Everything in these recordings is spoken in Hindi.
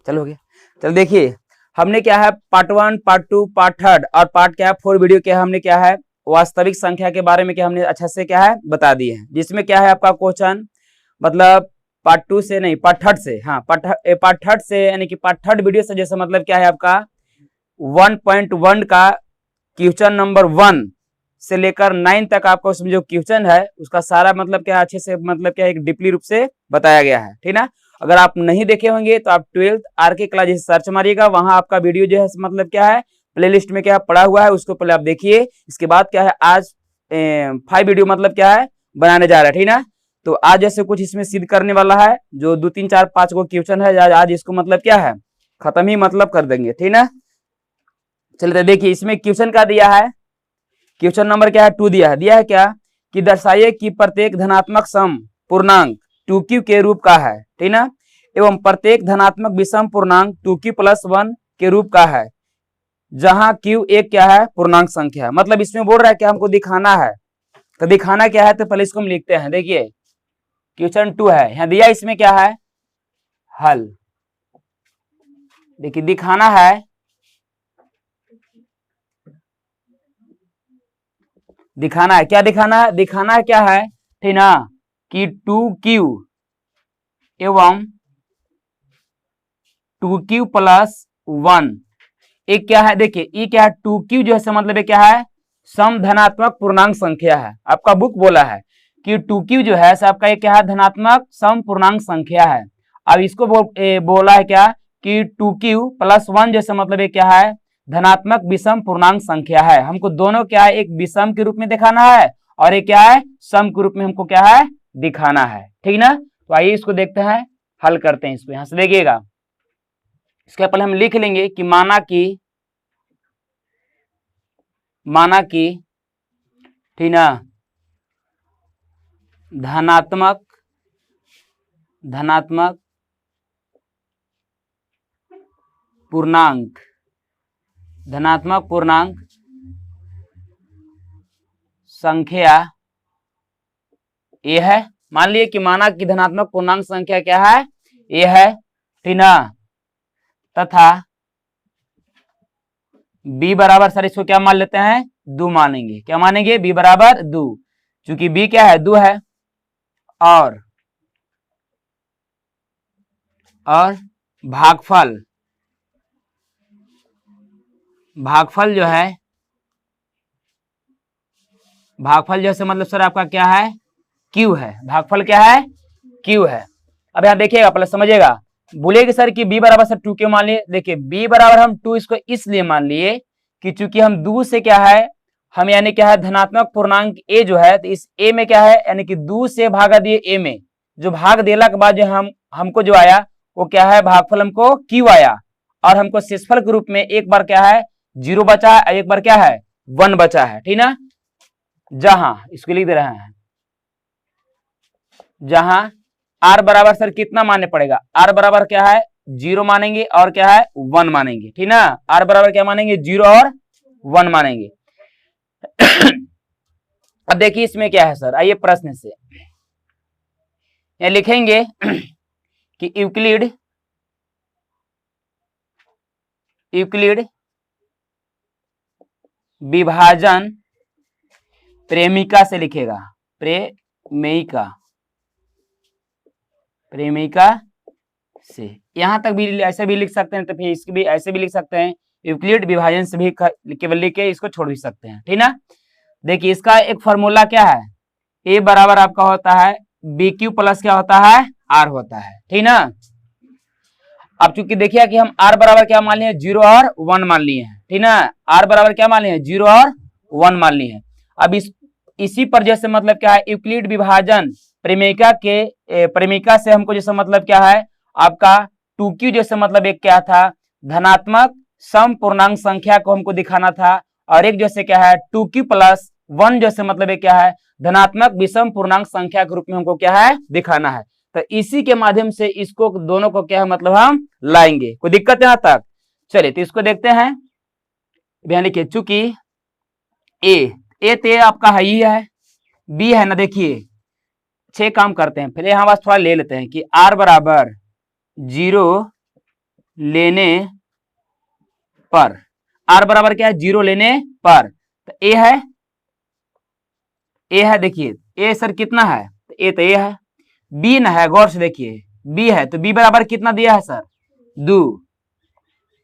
चलो हो गया। चलो देखिए, हमने क्या है पार्ट 1, पार्ट 2, पार्ट 3 और पार्ट क्या है 4 वीडियो क्या हमने क्या है वास्तविक संख्या के बारे में क्या हमने अच्छे से क्या है बता दिए हैं, जिसमें क्या है आपका क्वेश्चन मतलब पार्ट 2 से नहीं पार्ट 3 से, हाँ पार्ट 3 से यानी कि पार्ट 3 वीडियो से जैसे मतलब क्या है आपका 1.1 का क्वेश्चन नंबर 1 से लेकर 9 तक आपको उसमें जो क्वेश्चन है उसका सारा मतलब क्या अच्छे से मतलब क्या एक डीपली रूप से बताया गया है, ठीक ना। अगर आप नहीं देखे होंगे तो आप 12th आरके क्लासेस सर्च मारिएगा, वहां आपका वीडियो जो है मतलब क्या है प्लेलिस्ट में क्या पड़ा हुआ है, उसको पहले आप देखिए। इसके बाद क्या है आज 5 वीडियो मतलब क्या है बनाने जा रहा है, ठीक ना। तो आज जैसे कुछ इसमें सिद्ध करने वाला है, जो 2 3 4 5 को क्वेश्चन है आज इसको मतलब क्या है खत्म ही मतलब कर देंगे, ठीक ना। चलिए देखिए इसमें क्वेश्चन का दिया है, क्वेश्चन नंबर क्या है 2 दिया है क्या कि दर्शाइए कि प्रत्येक धनात्मक सम पूर्णांक 2q के रूप का है, ठीक ना, एवं प्रत्येक धनात्मक विषम पूर्णांक 2q + 1 के रूप का है, जहां q एक क्या है पूर्णांक संख्या है। मतलब इसमें बोल रहा है कि हमको दिखाना है, तो दिखाना क्या है तो पहले इसको हम लिखते हैं। देखिए क्वेश्चन 2 है, यहाँ दिया इसमें क्या है हल। देखिए दिखाना है, क्या दिखाना है, दिखाना है क्या है, ठीक ना, कि 2q एवं 2q + 1 एक क्या है, देखिए ये क्या है 2q जो है मतलब क्या है सम धनात्मक पूर्णांक संख्या है। आपका बुक बोला है कि 2q जो है आपका क्या है धनात्मक सम पूर्णांक संख्या है। अब इसको बोला है क्या कि 2q + 1 जैसे मतलब क्या है धनात्मक विषम पूर्णांक संख्या है। हमको दोनों क्या है एक विषम के रूप में दिखाना है और एक क्या है सम के रूप में हमको क्या है दिखाना है, ठीक ना। तो आइए इसको देखते हैं, हल करते हैं इसको। यहां से देखिएगा, इसके पहले हम लिख लेंगे कि माना कि ठीक ना धनात्मक पूर्णांक संख्या ये है। मान लिए कि माना कि धनात्मक पूर्णांक संख्या क्या है ये है, ठीक ना, तथा b बराबर सर इसको क्या मान लेते हैं 2 मानेंगे। क्या मानेंगे b बराबर 2, चूंकि b क्या है 2 है, और भागफल जो है से मतलब सर आपका क्या है q है। भागफल क्या है q है। अब यहां देखिएगा पहले समझिएगा, बोलिए सर कि b बराबर सर 2 क्यों मान लिए। देखिए b बराबर हम 2 इसको इसलिए मान लिए कि चूंकि हम 2 से क्या है हम यानी क्या है धनात्मक पूर्णांक a जो है तो इस a में क्या है यानी कि 2 से भागा दिए a में, जो भाग देला के बाद जो हमको जो आया वो क्या है भागफल हमको q आया, और हमको शेषफल के रूप में एक बार क्या है 0 बचा है, एक बार क्या है 1 बचा है, ठीक ना। जहां इसको लिख दे रहे हैं, जहां r बराबर सर कितना मानने पड़ेगा, r बराबर क्या है 0 मानेंगे और क्या है 1 मानेंगे, ठीक ना। r बराबर क्या मानेंगे 0 और 1 मानेंगे। अब देखिए इसमें क्या है सर, आइए प्रश्न से ये लिखेंगे कि यूक्लिड विभाजन प्रेमिका से लिखेगा, प्रेमिका से। यहां तक भी ऐसे भी लिख सकते हैं, तो फिर इसकी भी ऐसे भी लिख सकते हैं, यूक्लिड विभाजन से भी केवल लिख के इसको छोड़ भी सकते हैं, ठीक ना। देखिए इसका एक फॉर्मूला क्या है, a बराबर आपका होता है bq प्लस क्या होता है r होता है, ठीक ना। अब चूंकि देखिए कि हम r बराबर क्या मान लिए 0 और 1 मान लिए हैं, ठीक ना। r बराबर क्या मान लिए 0 और 1 मान लिए हैं। अब इसी पर जैसे मतलब क्या है यूक्लिड विभाजन प्रेमिका से हमको जैसे मतलब क्या है आपका 2q जैसे मतलब एक क्या था धनात्मक सम पूर्णांक संख्या को हमको दिखाना था, और एक जैसे क्या है 2q + 1 जैसे मतलब एक क्या है धनात्मक विषम पूर्णांक संख्या के रूप में हमको क्या है दिखाना है। तो इसी के माध्यम से इसको दोनों को क्या है मतलब हम लाएंगे। कोई दिक्कत यहां तक? चलिए तो इसको देखते हैं। यानी कि चूंकि ए तो आपका है ही है, बी है ना। देखिए 6 काम करते हैं, पहले यहां बस थोड़ा ले लेते हैं कि r बराबर 0 लेने पर, r बराबर क्या है 0 लेने पर, तो a है, देखिए a सर कितना है, तो a है, b ना है, गौर से देखिए b है, तो b बराबर कितना दिया है सर 2,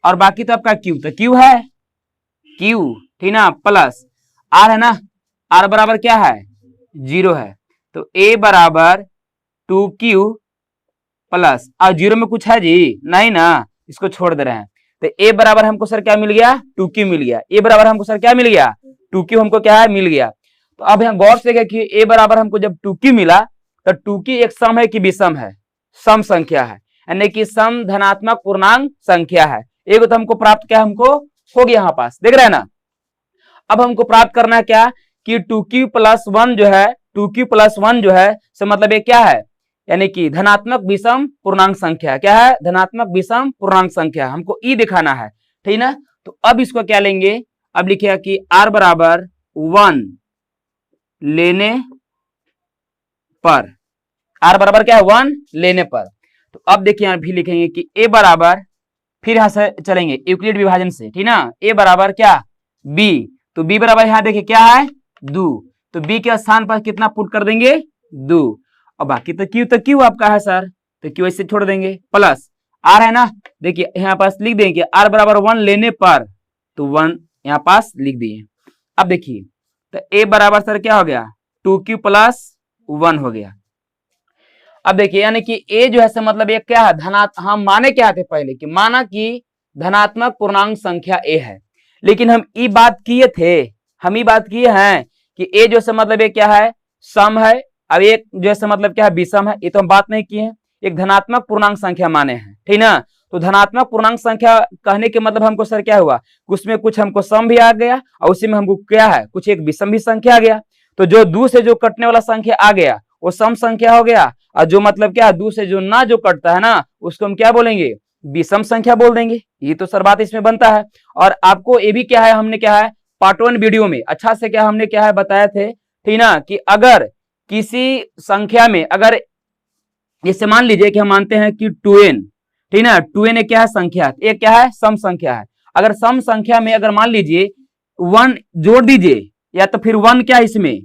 और बाकी तो आपका q, तो q है q, ठीक ना, प्लस r है ना, r बराबर क्या है 0 है, तो a बराबर 2q प्लस, और 0 में कुछ है जी नहीं ना, इसको छोड़ दे रहे हैं, तो a बराबर हमको सर क्या मिल गया 2q मिल गया, a बराबर हमको सर क्या मिल गया 2q हमको क्या है मिल गया। तो अब यहाँ गौर से देखिए कि a बराबर हमको जब 2q मिला, तो 2q एक सम है कि विषम है, सम संख्या है, यानी कि सम धनात्मक पूर्णांक संख्या है, एक तो हमको प्राप्त क्या हमको हो गया यहाँ पास, देख रहे हैं ना। अब हमको प्राप्त करना है क्या कि 2q प्लस 1 जो है, 2q प्लस 1 जो है से मतलब ये क्या है, यानी कि धनात्मक विषम पूर्णांक संख्या, क्या है धनात्मक विषम पूर्णांक संख्या, हमको ई दिखाना है, ठीक ना। तो अब इसको क्या लेंगे, अब लिखिएगा कि r बराबर 1 लेने पर, r बराबर क्या है 1 लेने पर। तो अब देखिए यहां भी लिखेंगे कि a बराबर, फिर यहां से चलेंगे यूक्लिड विभाजन से, ठीक ना, a बराबर क्या b, तो b बराबर यहां देखिए क्या है 2, तो b के स्थान पर कितना पुट कर देंगे 2, और बाकी तो q आपका है सर, तो q ऐसे छोड़ देंगे, प्लस r है ना, देखिए यहाँ पास लिख देंगे r बराबर 1 लेने पर, तो 1 यहाँ पास लिख दिए। अब देखिए तो a बराबर सर क्या हो गया 2q प्लस 1 हो गया। अब देखिए यानी कि a जो है से मतलब ये क्या है हम माने क्या थे पहले कि माना कि धनात्मक पूर्णांक संख्या a है, लेकिन हम ई बात किए थे, हम ई बात किए हैं कि a जो से मतलब ये क्या है सम है, अब एक जो है मतलब क्या है विषम है, ये तो हम बात नहीं किए हैं, एक धनात्मक पूर्णांक संख्या माने हैं, ठीक ना। तो धनात्मक पूर्णांक संख्या कहने के मतलब हमको सर क्या हुआ, उसमें कुछ हमको सम भी आ गया और उसी में हमको क्या है कुछ एक विषम भी संख्या आ गया, तो जो 2 से जो कटने वाला संख्या आ गया वो सम संख्या हो गया, और जो मतलब क्या 2 से जो ना जो कटता है ना उसको हम क्या बोलेंगे विषम संख्या बोल देंगे, ये तो सर बात इसमें बनता है। और आपको ये भी क्या है हमने क्या है पार्ट 1 वीडियो में अच्छा से क्या हमने क्या है बताया थे, ठीक ना, कि अगर किसी संख्या में अगर जैसे मान लीजिए कि हम मानते हैं कि 2n, ठीक ना, 2n क्या है संख्या, एक क्या है सम संख्या है, अगर सम संख्या में अगर मान लीजिए 1 जोड़ दीजिए या तो फिर 1 क्या इसमें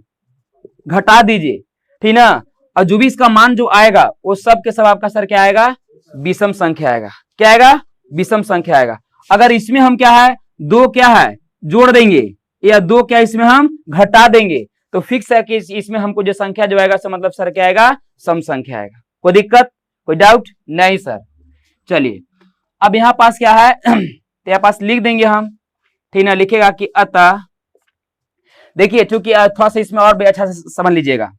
घटा दीजिए, ठीक ना, और जो भी इसका मान जो आएगा वो सब के सब आपका सर क्या आएगा विषम संख्या आएगा, क्या आएगा विषम संख्या आएगा। अगर इसमें हम क्या है 2 क्या है जोड़ देंगे या 2 क्या इसमें हम घटा देंगे, तो फिक्स है कि इसमें हमको जो संख्या जो आएगा सर मतलब सर क्या आएगा सम संख्या आएगा। कोई दिक्कत कोई डाउट नहीं सर। चलिए अब यहाँ पास क्या है तो यहाँ पास लिख देंगे हम, ठीक ना, लिखेगा कि अतः देखिए चूंकि थोड़ा सा इसमें और भी अच्छा से समझ लीजिएगा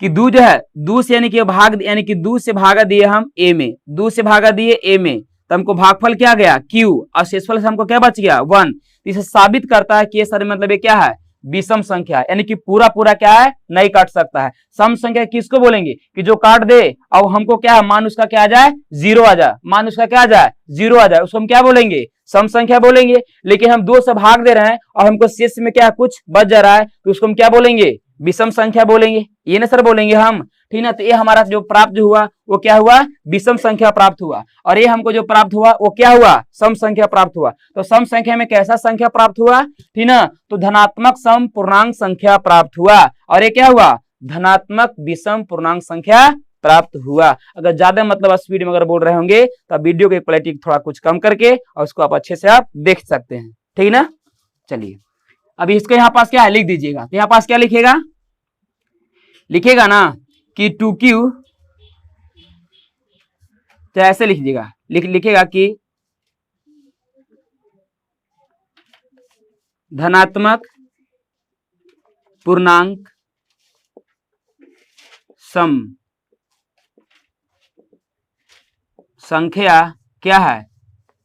कि 2 जो है 2 से यानी कि भाग यानी कि 2 से भागा दिए हम a में, 2 से भागा दिए a में, तो हमको भागफल क्या गया q और शेषफल से हमको क्या बच गया 1, इसे साबित करता है कि ये सर मतलब ये क्या है विषम संख्या, यानी कि पूरा पूरा क्या है नहीं काट सकता है। सम संख्या किसको बोलेंगे कि जो काट दे और हमको क्या है मान उसका क्या आ जाए 0 आ जाए, मान उसका क्या आ जाए 0 आ जाए, उसको हम क्या बोलेंगे सम संख्या बोलेंगे। लेकिन हम 2 से भाग दे रहे हैं और हमको शेष में क्या कुछ बच जा रहा है तो उसको हम क्या बोलेंगे विषम संख्या बोलेंगे, ये ना सर बोलेंगे हम, ठीक ना। तो ये हमारा जो प्राप्त जो हुआ वो क्या हुआ विषम संख्या प्राप्त हुआ, और ये हमको जो प्राप्त हुआ वो क्या हुआ सम संख्या प्राप्त हुआ। तो सम संख्या में कैसा संख्या प्राप्त हुआ, ठीक ना, तो धनात्मक सम पूर्णांक संख्या प्राप्त हुआ, और ये क्या हुआ धनात्मक विषम पूर्णांक संख्या प्राप्त हुआ। अगर ज्यादा मतलब स्पीड में अगर बोल रहे होंगे तो वीडियो की क्वालिटी थोड़ा कुछ कम करके और उसको आप अच्छे से आप देख सकते हैं, ठीक ना। चलिए अभी इसको यहाँ पास क्या है लिख दीजिएगा, तो यहाँ पास क्या लिखेगा लिखेगा ना कि 2q, तो ऐसे लिख दीजिएगा लिखेगा कि धनात्मक पूर्णांक सम संख्या क्या है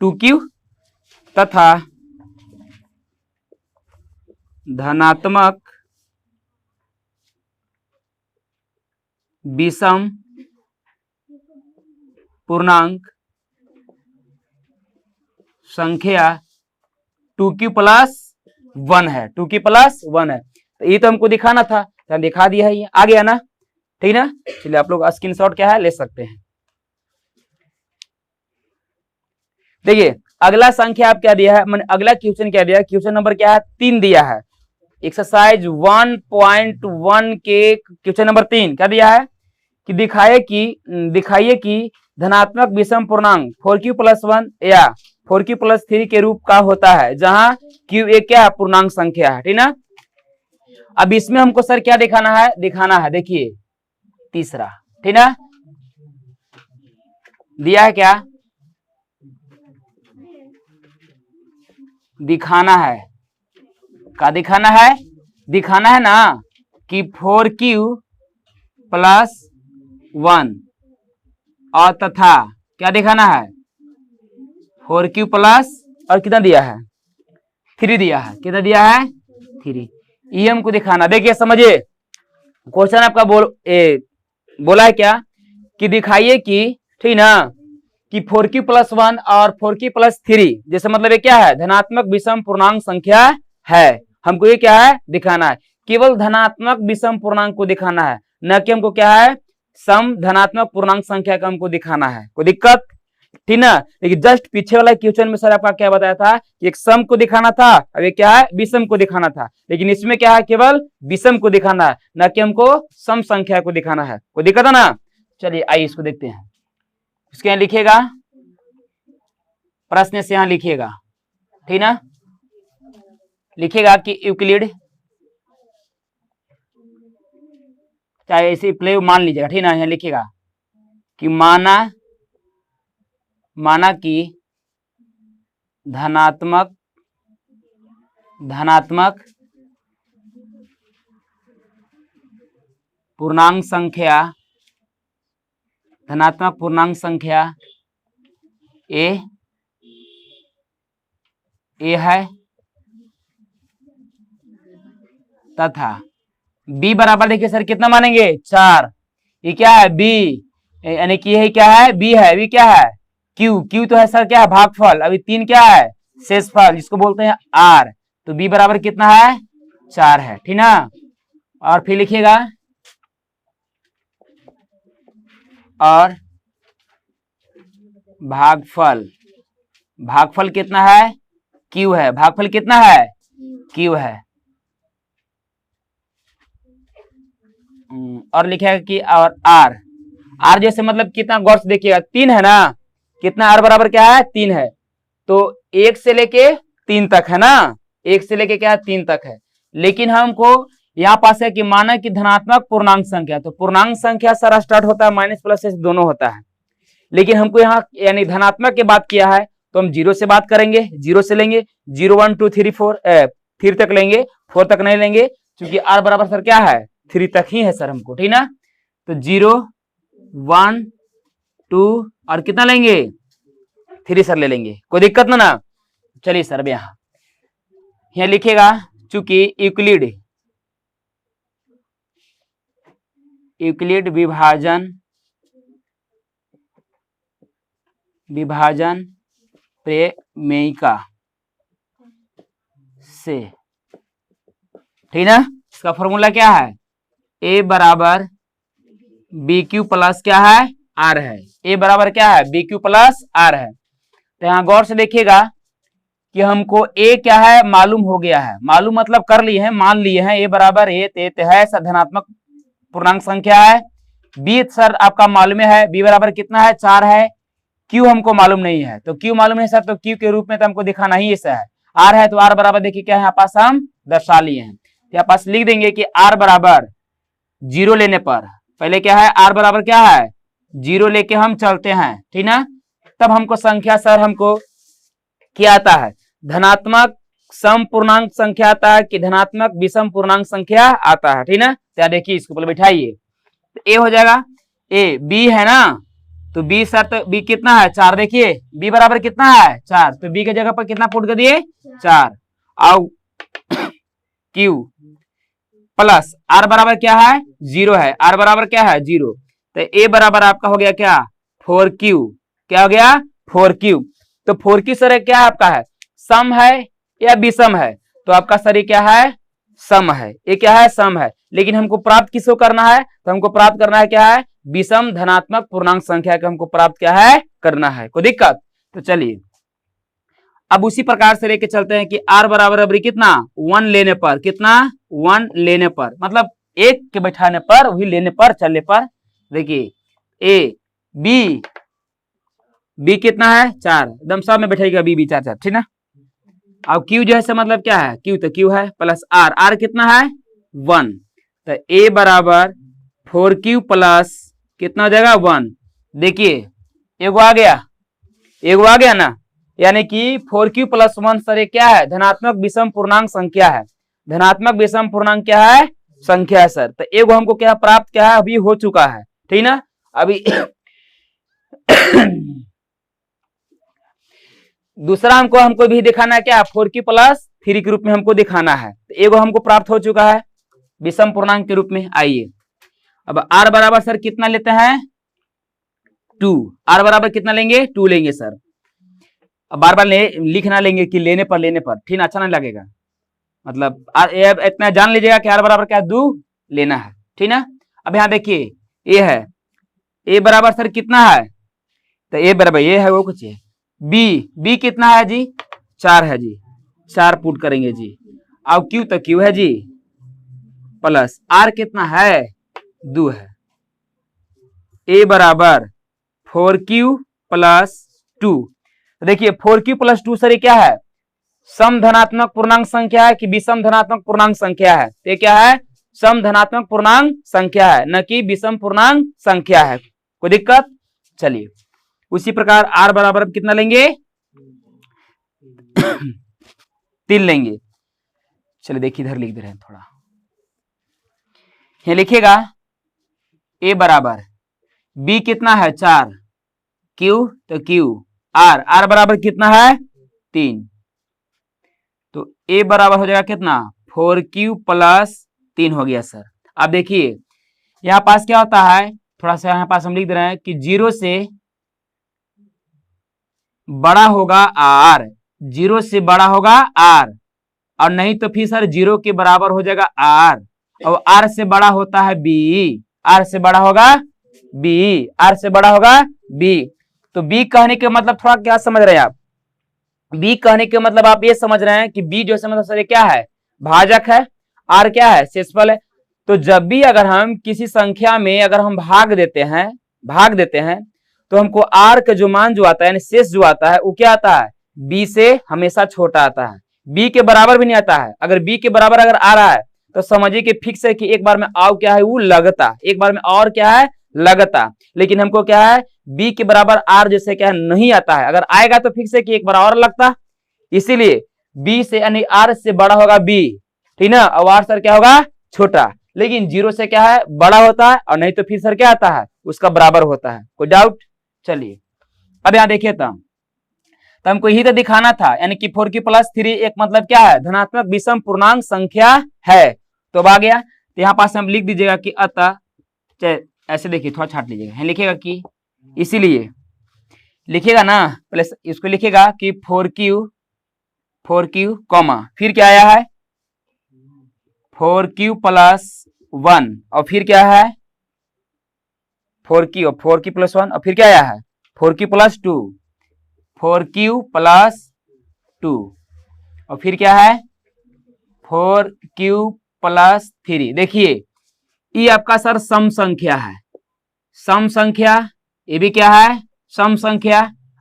2q तथा धनात्मक विषम पूर्णांक संख्या 2q प्लस 1 है, 2q प्लस 1 है। तो ये तो हमको दिखाना था तो हम दिखा दिया है, ये आ गया ना, ठीक ना। चलिए आप लोग स्क्रीनशॉट क्या है ले सकते हैं। देखिए अगला संख्या आप क्या दिया है, मैंने अगला क्वेश्चन क्या दिया है, क्वेश्चन नंबर क्या है 3 दिया है। एक्सरसाइज 1.1 के क्वेश्चन नंबर 3 क्या दिया है कि दिखाइए कि धनात्मक विषम पूर्णांक 4q+1 या 4q+3 के रूप का होता है, जहां q एक क्या है पूर्णांक संख्या है, ठीक ना। अब इसमें हमको सर क्या दिखाना है, देखिए तीसरा, ठीक ना, दिया है क्या, दिखाना है, क्या दिखाना है ना कि 4q+1 और तथा क्या दिखाना है 4q+ और कितना दिया है 3 दिया है, कितना दिया है 3, ये हमको दिखाना। देखिए समझिए क्वेश्चन आपका बोला है क्या कि दिखाइए कि, ठीक ना, कि 4q+1 और 4q+3 जैसे मतलब ये क्या है धनात्मक विषम पूर्णांक संख्या है, हमको ये क्या है दिखाना है, केवल धनात्मक विषम पूर्णांक को दिखाना है, न कि हमको क्या है सम धनात्मक पूर्णांक संख्या का हमको दिखाना है। कोई दिक्कत, ठीक ना। लेकिन जस्ट पीछे वाला क्वेश्चन में सर आपका क्या बताया था कि एक सम को दिखाना था, अब ये क्या है विषम को दिखाना था, लेकिन इसमें क्या है केवल विषम को दिखाना है, न कि हमको सम संख्या को दिखाना है। कोई दिक्कत है ना। चलिए आइए इसको देखते हैं। इसके यहाँ लिखिएगा, प्रश्न से यहाँ लिखिएगा, ठीक ना, लिखिएगा कि यूक्लिड, चाहे ऐसे प्ले मान लीजिएगा, ठीक ना, यहाँ लिखिएगा कि माना कि धनात्मक पूर्णांक संख्या ए है तथा बी बराबर, देखिए सर कितना मानेंगे 4, ये क्या है बी, यानी कि यही क्या है बी है, बी क्या है क्यू तो है सर क्या है भागफल, अभी 3 क्या है शेषफल, जिसको बोलते हैं आर, तो बी बराबर कितना है 4 है, ठीक ना। और फिर लिखिएगा और भागफल कितना है क्यू है, भागफल कितना है क्यू है। और लिखेगा कि और आर जैसे मतलब कितना गौर से देखिएगा 3 है ना, कितना आर बराबर क्या है 3 है, तो 1 से लेके 3 तक है ना, 1 से लेके क्या है 3 तक है। लेकिन हमको यहाँ पास है कि माना कि धनात्मक पूर्णांक संख्या, तो पूर्णांक संख्या सारा स्टार्ट होता है माइनस प्लस से दोनों होता है, लेकिन हमको यहाँ यानी धनात्मक की बात किया है तो हम 0 से बात करेंगे, 0 से लेंगे, 0 1 2 3 4 3 तक लेंगे, 4 तक नहीं लेंगे, क्योंकि आर बराबर सर क्या है 3 तक ही है सर हमको, ठीक ना। तो 0 1 2 और कितना लेंगे 3 सर ले लेंगे, कोई दिक्कत ना। चलिए सर यहाँ लिखिएगा चूंकि यूक्लिड विभाजन प्रमेयिका से, ठीक ना, इसका फॉर्मूला क्या है a बराबर BQ प्लस क्या है R है, a बराबर क्या है BQ प्लस R है। तो यहाँ गौर से देखिएगा कि हमको a क्या है मालूम हो गया है, मालूम मतलब कर लिए हैं, मान लिए हैं, a बराबर a है धनात्मक पूर्णांक संख्या है, b सर आपका मालूम है b बराबर कितना है 4 है, q हमको मालूम नहीं है, तो q मालूम है सर, तो q के रूप में तो हमको दिखाना ही ऐसा है, r है तो r बराबर देखिए क्या है यहाँ पास हम दर्शा लिए हैं, यहाँ पास लिख देंगे कि r बराबर 0 लेने पर, पहले क्या है r बराबर क्या है 0 लेके हम चलते हैं, ठीक ना, तब हमको संख्या सर हमको क्या आता है धनात्मक सम पूर्णांक संख्या आता है कि धनात्मक विषम पूर्णांक संख्या आता है, ठीक ना। तो देखिए इसको पहले बिठाइए, तो ए हो जाएगा ए, बी है ना, तो बी सर तो बी कितना है 4, देखिए बी बराबर कितना है 4, तो बी के जगह पर कितना पुट कर दिए 4, और क्यू प्लस आर बराबर क्या है 0 है, आर बराबर क्या है 0, तो ए बराबर आपका हो गया क्या 4q, क्या हो गया 4q, तो 4q सर क्या है आपका है सम है या विषम है, तो आपका सर ये क्या है सम है, ये क्या है सम है, लेकिन हमको प्राप्त किसको करना है, तो हमको प्राप्त करना है क्या है विषम धनात्मक पूर्णांक संख्या का हमको प्राप्त क्या है करना है, कोई दिक्कत। तो चलिए अब उसी प्रकार से लेके चलते हैं कि r बराबर अभी कितना 1 लेने पर, कितना 1 लेने पर, मतलब एक के बैठाने पर, वही लेने पर, चलने पर। देखिए a b कितना है 4, एकदम सब में बैठेगा b 4 4, ठीक ना। अब q जो है मतलब क्या है, q तो q है प्लस r कितना है 1, तो a बराबर 4q प्लस कितना हो जाएगा 1। देखिए एगो आ गया ना, यानी कि 4q प्लस 1 सर ये क्या है, धनात्मक विषम पूर्णांक संख्या है। धनात्मक विषम पूर्णांक क्या है, संख्या है सर। तो एगो हमको क्या प्राप्त क्या है, अभी हो चुका है, ठीक ना। अभी दूसरा हमको भी दिखाना है क्या, 4q प्लस 3 के रूप में हमको दिखाना है। तो एगो हमको प्राप्त हो चुका है विषम पूर्णांक के रूप में। आइए अब r बराबर सर कितना लेते हैं 2, r बराबर कितना लेंगे 2 लेंगे सर। अब बार बार लिखना लेंगे कि लेने पर, ठीक ना, अच्छा नहीं लगेगा। मतलब इतना जान लीजिएगा कि r बराबर क्या 2 लेना है, ठीक ना। अब यहाँ देखिए a है, a बराबर सर कितना है, तो a बराबर ये है वो कुछ है, b कितना है जी 4 है जी, 4 पुट करेंगे जी। अब q तो q है जी, प्लस r कितना है 2 है, a बराबर 4q प्लस 2। देखिए 4q प्लस 2 सर ये क्या है, सम धनात्मक पूर्णांक संख्या है कि विषम धनात्मक पूर्णांक संख्या है, ये क्या है सम धनात्मक पूर्णांक संख्या है, न कि विषम पूर्णांक संख्या है। कोई दिक्कत, चलिए उसी प्रकार r बराबर कितना लेंगे 3 लेंगे। चलिए देखिए इधर लिख दे रहे हैं थोड़ा, ये लिखिएगा a बराबर b कितना है 4, q तो q, r बराबर कितना है 3, तो a बराबर हो जाएगा कितना 4q प्लस 3 हो गया सर। अब देखिए यहाँ पास क्या होता है, थोड़ा सा यहाँ पास हम लिख दे रहे हैं कि 0 से बड़ा होगा r, 0 से बड़ा होगा r, और नहीं तो फिर सर 0 के बराबर हो जाएगा r, और r से बड़ा होता है b, r से बड़ा होगा b, r से बड़ा होगा b। तो b कहने के मतलब थोड़ा क्या समझ रहे हैं आप, b कहने के मतलब आप ये समझ रहे हैं कि b जो मतलब सर क्या है भाजक है, r क्या है शेषफल है। तो जब भी अगर हम किसी संख्या में अगर हम भाग देते हैं तो हमको r का जो मान जो आता है यानी शेष जो आता है वो क्या आता है b से हमेशा छोटा आता है, b के बराबर भी नहीं आता है। अगर b के बराबर अगर आ रहा है तो समझिए कि फिक्स है कि एक बार में आओ क्या है वो लगता, एक बार में और क्या है लगता। लेकिन हमको क्या है b के बराबर r जैसे क्या है नहीं आता है, अगर आएगा तो फिक्स है कि एक बार और लगता। इसीलिए b से यानी r से बड़ा होगा b, ठीक ना, और r सर क्या होगा छोटा। लेकिन 0 से क्या है बड़ा होता है, और नहीं तो फिर सर क्या आता है उसका बराबर होता है। कोई डाउट, चलिए अब यहाँ देखिए तो हमको यही तो दिखाना था, यानी कि 4q प्लस 3 एक मतलब क्या है धनात्मक विषम पूर्णांक संख्या है। तो अब आ गया, तो यहाँ पास हम लिख दीजिएगा कि अतः, ऐसे देखिए थोड़ा छाट लीजिएगा, लिखेगा कि इसीलिए लिखेगा ना प्लस, इसको लिखेगा कि 4q कॉमा फिर क्या आया है 4q प्लस 1, और फिर क्या है 4q प्लस 1, और फिर क्या आया है 4q प्लस 2, 4q प्लस 2, और फिर क्या है 4q प्लस 3। देखिए ये आपका सर सम संख्या है, सम संख्या, ये भी क्या है सम संख्या।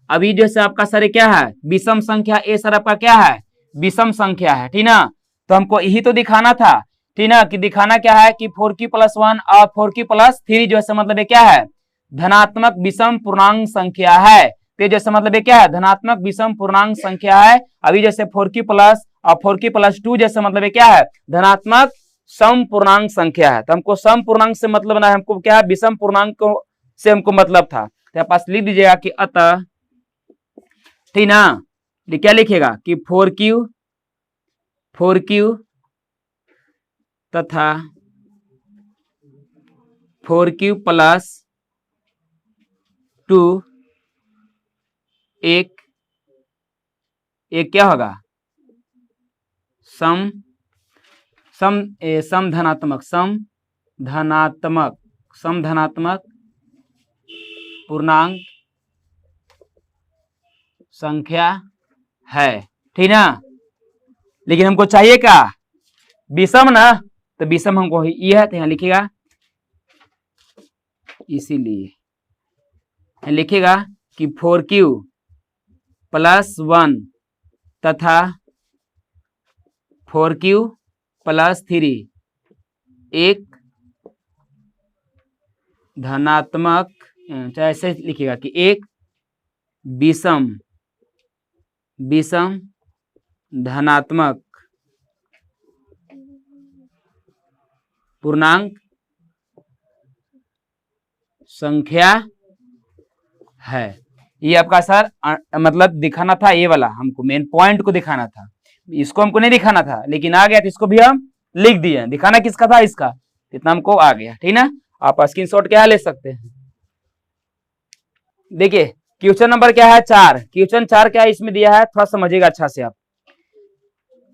अभी जैसे आपका सर क्या है विषम संख्या, ये सर आपका क्या है विषम संख्या है, ठीक ना। तो हमको यही तो दिखाना था, ठीक ना, कि दिखाना क्या है कि 4q प्लस 1 और 4q प्लस 3 जो है मतलब ये क्या है धनात्मक विषम पूर्णांक संख्या है। तो जैसे मतलब ये क्या है धनात्मक विषम पूर्णांक संख्या है। अभी जैसे 4q प्लस और 4q प्लस 2 जैसे मतलब ये क्या है धनात्मक सम पूर्णांक संख्या है। तो हमको सम पूर्णांक से मतलब ना, हमको क्या है विषम पूर्णांक से हमको मतलब था। तो पास लिख दीजिएगा कि अतः, ठीक ना, क्या लिखेगा कि 4q तथा 4q प्लस 2 एक क्या होगा सम धनात्मक पूर्णांक संख्या है, ठीक ना। लेकिन हमको चाहिए क्या, विषम ना, तो विषम हमको ये है, तो यहाँ लिखेगा, इसीलिए लिखेगा कि 4Q प्लस 1 तथा 4Q प्लस 3 एक धनात्मक, चाहे ऐसे लिखिएगा कि एक विषम धनात्मक पूर्णांक संख्या है। ये आपका सर मतलब दिखाना था, ये वाला हमको मेन पॉइंट को दिखाना था, इसको हमको नहीं दिखाना था, लेकिन आ गया तो इसको भी हम लिख दिए। दिखाना किसका था, इसका, इतना हमको आ गया, ठीक ना। आप स्क्रीनशॉट क्या ले सकते हैं। देखिए क्वेश्चन नंबर क्या है 4, क्वेश्चन 4 क्या है इसमें दिया है, थोड़ा समझिएगा अच्छा से आप।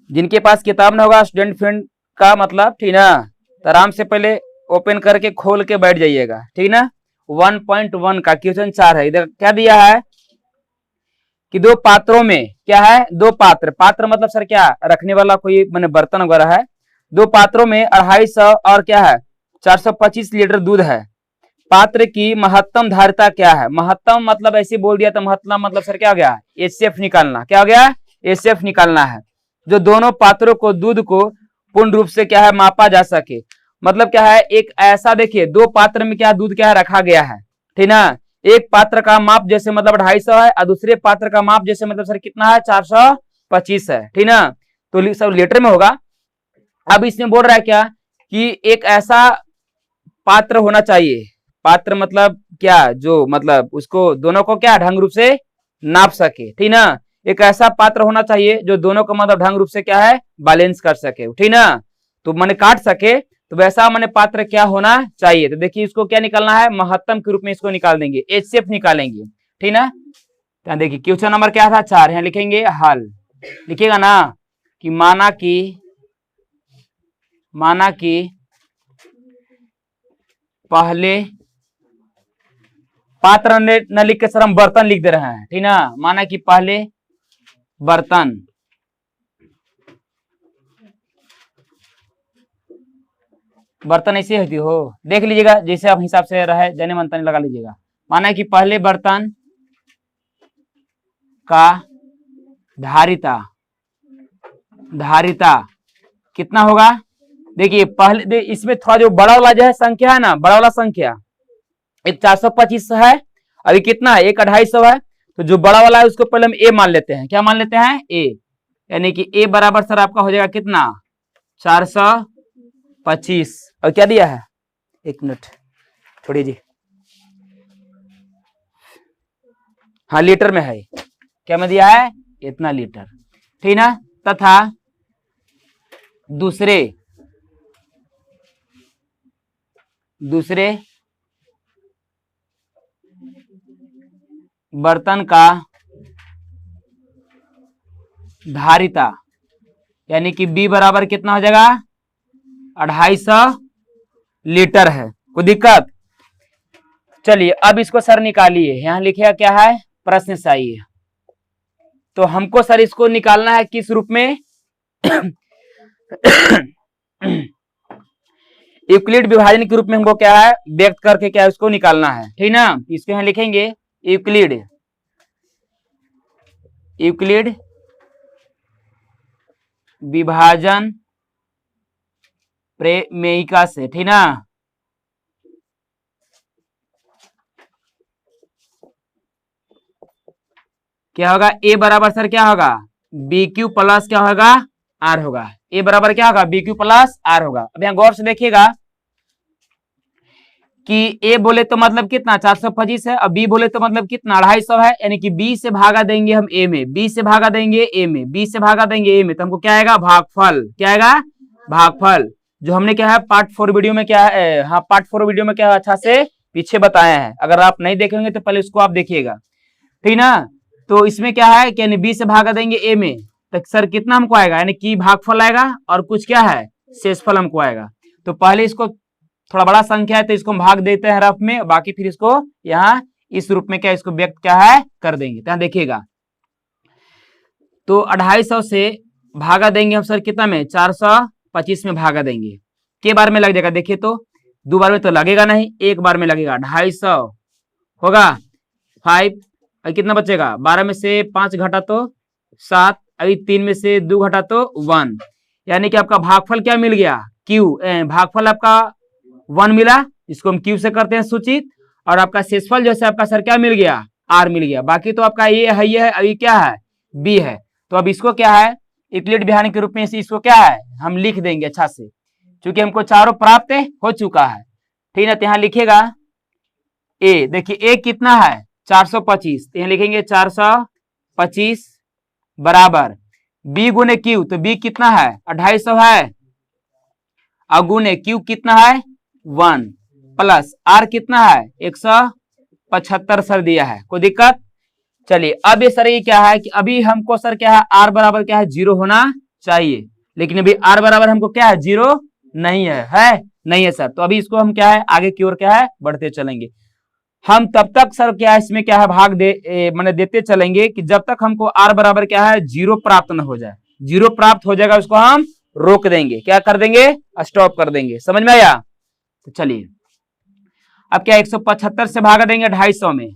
जिनके पास किताब ना होगा स्टूडेंट फ्रेंड का मतलब, ठीक ना, तो आराम से पहले ओपन करके खोल के बैठ जाइएगा, ठीक ना। 1.1 का क्वेश्चन 4 है। इधर क्या दिया है कि दो पात्रों में क्या है, दो पात्र, पात्र मतलब सर क्या, रखने वाला कोई मैंने बर्तन वगैरह है। दो पात्रों में 250 और क्या है 425 लीटर दूध है। पात्र की महत्तम धारिता क्या है। महत्तम मतलब ऐसे बोल दिया तो महत्तम मतलब सर क्या हो गया, एचसीएफ निकालना, क्या हो गया, एचसीएफ निकालना है। जो दोनों पात्रों को दूध को पूर्ण रूप से क्या है मापा जा सके, मतलब क्या है, एक ऐसा देखिए दो पात्र में क्या दूध क्या है रखा गया है, ठीक ना। एक पात्र का माप जैसे मतलब 250 है और दूसरे पात्र का माप जैसे मतलब सर कितना है 425 है, ठीक ना। तो सब लीटर में होगा। अब इसमें बोल रहा है क्या कि एक ऐसा पात्र होना चाहिए, पात्र मतलब क्या, जो मतलब उसको दोनों को क्या ढंग रूप से नाप सके, ठीक ना। एक ऐसा पात्र होना चाहिए जो दोनों को मतलब ढंग रूप से क्या है बैलेंस कर सके, ठीक ना, तो मैंने काट सके, तो वैसा मैंने पात्र क्या होना चाहिए। तो देखिए इसको क्या निकालना है, महत्तम के रूप में इसको निकाल देंगे, एचसीएफ निकालेंगे, ठीक ना। तो देखिए क्वेश्चन नंबर क्या था 4, यहाँ लिखेंगे हल, लिखिएगा ना कि माना कि पहले पात्र न लिख के सर हम बर्तन लिख दे रहे हैं, ठीक ना। माना कि पहले बर्तन ऐसे होती हो, देख लीजिएगा जैसे आप हिसाब से रहे, जने मन तने लगा लीजिएगा। माना कि पहले बर्तन का धारिता कितना होगा। देखिए पहले इसमें थोड़ा जो बड़ा वाला जो है संख्या है ना, बड़ा वाला संख्या एक 425 है, अभी कितना है एक 250 है, तो जो बड़ा वाला है उसको पहले हम ए मान लेते हैं, क्या मान लेते हैं ए, यानी कि ए बराबर सर आपका हो जाएगा कितना 425। और क्या दिया है, एक मिनट छोड़िए जी, हाँ लीटर में है, क्या में दिया है इतना लीटर, ठीक ना। तथा दूसरे बर्तन का धारिता, यानी कि बी बराबर कितना हो जाएगा 250 लीटर है। कोई दिक्कत, चलिए अब इसको सर निकालिए, यहां लिखिएगा क्या है प्रश्न चाहिए, तो हमको सर इसको निकालना है किस रूप में यूक्लिड विभाजन के रूप में हमको क्या है व्यक्त करके क्या है उसको निकालना है, ठीक ना। इसको यहां लिखेंगे यूक्लिड विभाजन प्रमेयिका से, ठीक ना। क्या होगा ए बराबर सर क्या होगा बी क्यू प्लस क्या होगा आर होगा, ए बराबर क्या होगा बी क्यू प्लस आर होगा। अब यहाँ गौर से देखिएगा कि ए बोले तो मतलब कितना 425 है, और बी बोले तो मतलब कितना 250 है, यानी कि बी से भागा देंगे हम ए में, बी से भागा देंगे ए में, बी से भागा देंगे ए में, तो हमको क्या आएगा भागफल, क्या आएगा भागफल, जो हमने क्या है पार्ट 4 वीडियो में क्या है, हाँ पार्ट 4 वीडियो में क्या है अच्छा से पीछे बताया है, अगर आप नहीं देखेंगे तो पहले उसको आप देखिएगा, ठीक ना। तो इसमें क्या है कि यानी बी से भागा देंगे ए में, तो सर कितना हमको आएगा, यानी कि भागफल आएगा और कुछ क्या है शेषफल हमको आएगा। तो पहले इसको थोड़ा बड़ा संख्या है तो इसको हम भाग देते हैं रफ में, बाकी फिर इसको यहाँ इस रूप में क्या इसको व्यक्त क्या है कर देंगे। तो यहाँ देखिएगा तो 250 से भागा देंगे हम सर कितना में, 425 में भागा देंगे, के बार में लग जाएगा, देखिए तो 2 बार में तो लगेगा नहीं, 1 बार में लगेगा। 250 होगा 5, और कितना बचेगा, 12 में से 5 घटा तो 7, अभी 3 में से 2 घटा तो 1, यानी कि आपका भागफल क्या मिल गया, क्यू, भागफल आपका 1 मिला, जिसको हम क्यू से करते हैं सूचित, और आपका शेषफल जैसे आपका सर क्या मिल गया, आर मिल गया। बाकी तो आपका ये है, अभी क्या है, बी है। तो अब इसको क्या है, यूक्लिड विहार के रूप में इसको क्या है, हम लिख देंगे अच्छा से, क्योंकि हमको चारों प्राप्त हो चुका है, ठीक है। तो यहाँ लिखेगा ए, देखिए ए कितना है, 425, तो यहाँ लिखेंगे 425 बराबर बी गुने क्यू, तो बी कितना है, 250 है, और गुने क्यू कितना है 1, प्लस आर कितना है 175 सर दिया है, कोई दिक्कत। चलिए अब ये सर ये क्या है कि अभी हमको सर क्या है, आर बराबर क्या है 0 होना चाहिए, लेकिन अभी आर बराबर हमको क्या है 0 नहीं है नहीं है सर। तो अभी इसको हम क्या है आगे की ओर क्या है बढ़ते चलेंगे। हम तब तक सर क्या है इसमें क्या है भाग मैंने देते चलेंगे कि जब तक हमको आर बराबर क्या है 0 प्राप्त न हो जाए। 0 प्राप्त हो जाएगा उसको हम रोक देंगे, क्या कर देंगे, स्टॉप कर देंगे, समझ में आया। तो चलिए अब क्या 175 से भागा देंगे 250 में,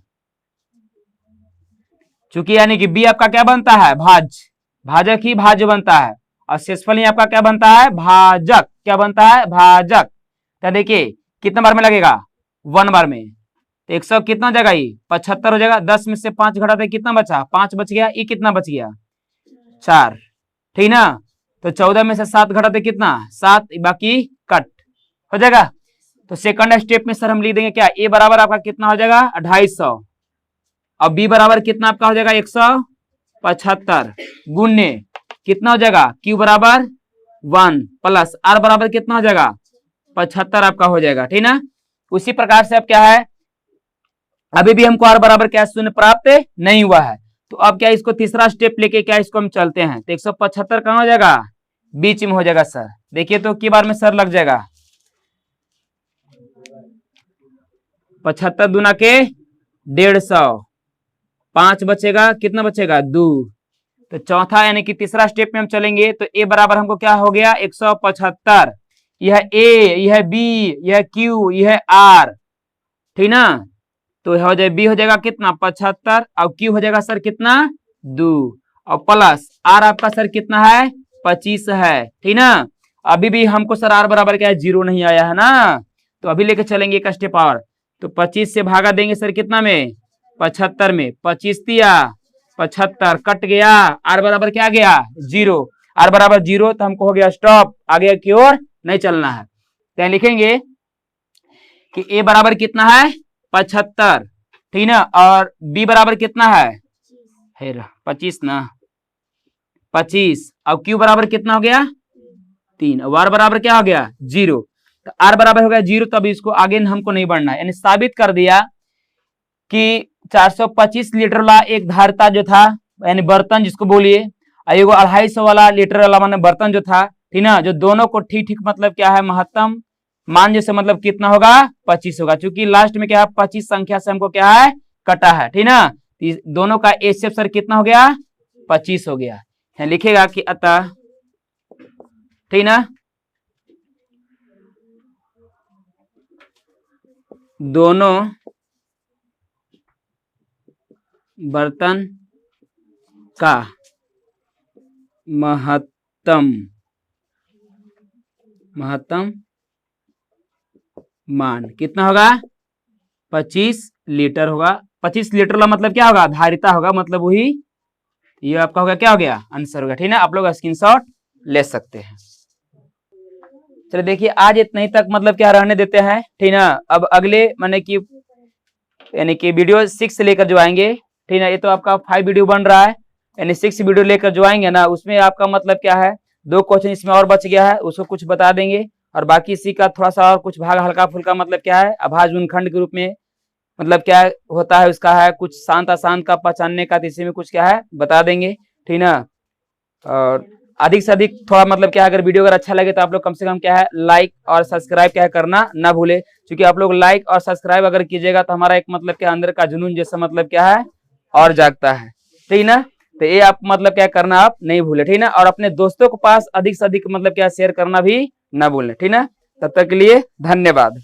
चूंकि यानी कि बी आपका क्या बनता है, भाजक ही भाज्य बनता है, और शेषफल ही आपका क्या बनता है, भाजक, क्या बनता है, भाजक। तो देखिए कितना बार में लगेगा, 1 बार में, तो 100 कितना हो जाएगा, ये 75 हो जाएगा। 10 में से 5 घटाते कितना बचा, 5 बच गया, ये कितना बच गया 4, ठीक ना। तो 14 में से 7 घटाते कितना 7, बाकी कट हो जाएगा। तो सेकंड स्टेप में सर हम लिख देंगे क्या, ए बराबर आपका कितना हो जाएगा 250, और बी बराबर कितना आपका हो जाएगा 175 गुने कितना हो जाएगा, क्यू बराबर 1 प्लस आर बराबर कितना हो जाएगा 75 आपका हो जाएगा, ठीक ना। उसी प्रकार से अब क्या है, अभी भी हमको आर बराबर क्या 0 प्राप्त नहीं हुआ है, तो अब क्या इसको तीसरा स्टेप लेके क्या इसको हम चलते हैं। तो 175 कहां हो जाएगा, बीच में हो जाएगा सर। देखिए तो की बार में सर लग जाएगा 75 दूना के 150, 5 बचेगा, कितना बचेगा 2। तो चौथा यानी कि तीसरा स्टेप में हम चलेंगे, तो ए बराबर हमको क्या हो गया 175, यह ए, यह बी, यह क्यू, यह आर, ठीक ना। तो हो जाए बी हो जाएगा कितना 75, और क्यू हो जाएगा सर कितना 2, और प्लस आर आपका सर कितना है 25 है, ठीक ना। अभी भी हमको सर आर बराबर क्या है 0 नहीं आया है ना, तो अभी लेके चलेंगे एक स्टेप और। तो 25 से भागा देंगे सर कितना में 75 में, 25 दिया 75 कट गया, आर बराबर क्या आ गया 0, आर बराबर 0, तो हमको हो गया स्टॉप, आगे की ओर नहीं चलना है। तो लिखेंगे कि ए बराबर कितना है 75, ठीक ना, और बी बराबर कितना है 25 ना, 25, और क्यू बराबर कितना हो गया 3, और आर बराबर क्या हो गया 0। तो आर बराबर हो गया 0, तो अभी इसको आगे हमको नहीं बढ़ना है, यानी साबित कर दिया कि 425 लीटर वाला एक धारता जो था, यानी बर्तन जिसको बोलिए, एगो 250 वाला लीटर वाला माने बर्तन जो था, ठीक ना, जो दोनों को ठीक ठीक मतलब क्या है महत्तम मान जैसे मतलब कितना होगा 25 होगा, क्योंकि लास्ट में क्या है 25 संख्या से हमको क्या है कटा है, ठीक ना। दोनों का एचसीएफ सर कितना हो गया 25 हो गया। लिखेगा कि अतः, ठीक ना, दोनों बर्तन का महत्तम मान कितना होगा 25 लीटर होगा। 25 लीटर का मतलब क्या होगा, धारिता होगा, मतलब वही ये आपका होगा क्या हो गया आंसर होगा, ठीक है। आप लोग स्क्रीनशॉट ले सकते हैं। चलिए देखिए आज इतना ही तक मतलब क्या रहने देते हैं, ठीक ना। अब अगले माने कि यानी कि वीडियो 6 से लेकर जो आएंगे, ठीक है, ये तो आपका 5 वीडियो बन रहा है, यानी 6 वीडियो लेकर जो आएंगे ना, उसमें आपका मतलब क्या है 2 क्वेश्चन इसमें और बच गया है, उसको कुछ बता देंगे, और बाकी इसी का थोड़ा सा और कुछ भाग हल्का फुल्का मतलब क्या है अभाज्य गुणनखंड के रूप में मतलब क्या होता है उसका है कुछ शांत अशांत का पहचानने का, इसी में कुछ क्या है बता देंगे, ठीक ना। और अधिक से अधिक थोड़ा मतलब क्या है अगर वीडियो अगर अच्छा लगे तो आप लोग कम से कम क्या है लाइक और सब्सक्राइब क्या है करना ना भूले, क्योंकि आप लोग लाइक और सब्सक्राइब अगर कीजिएगा तो हमारा एक मतलब क्या अंदर का जुनून जैसा मतलब क्या है और जागता है, ठीक ना। तो ये आप मतलब क्या करना आप नहीं भूले, ठीक ना। और अपने दोस्तों के पास अधिक से अधिक मतलब क्या शेयर करना भी ना भूलें, ठीक ना। तब तक के लिए धन्यवाद।